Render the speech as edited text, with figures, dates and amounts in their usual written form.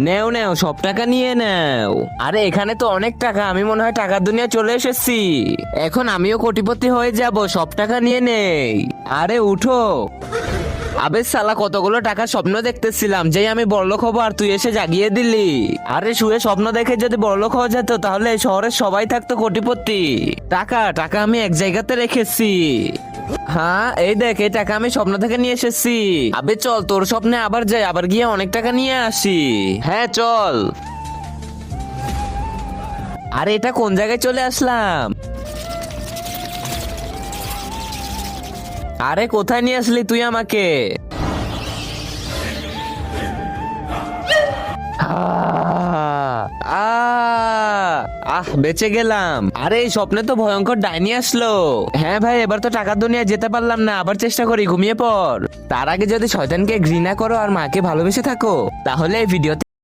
নেও নেও, সব টাকা নিয়ে নাও। আরে এখানে তো অনেক টাকা, আমি মনে হয় টাকার দুনিয়া চলে এসেছি। এখন আমিও কোটিপতি হয়ে যাব, সব টাকা নিয়ে নেই। আরে উঠো। আবে সালা, কতগুলো টাকার স্বপ্ন দেখতেছিলাম, যেই আমি বড়লোক হবো আর তুই এসে জাগিয়ে দিলি। আরে শুয়ে স্বপ্ন দেখে যদি বড়লোক হওয়া যেত তাহলে এই শহরের সবাই থাকতো কোটিপতি। টাকা টাকা আমি এক জায়গাতে রেখেছি। হ্যাঁ এই দেখ, এই টাকা আমি স্বপ্ন থেকে নিয়ে এসেছি। আবে চল তোর স্বপ্নে আবার যাই, আবার গিয়ে অনেক টাকা নিয়ে আসি। হ্যাঁ চল। আরে এটা কোন জায়গায় চলে আসলাম? আরে কোথায় নিয়ে আসলি তুই আমাকে? বেঁচে গেলাম। আরে এই স্বপ্নে তো ভয়ঙ্কর ডাইনি আসলো। হ্যাঁ ভাই, এবার তো টাকার দুনিয়া যেতে পারলাম না, আবার চেষ্টা করি, ঘুমিয়ে পড়। তার আগে যদি শয়তানকে ঘৃণা করো আর মাকে ভালোবেসে থাকো তাহলে এই ভিডিও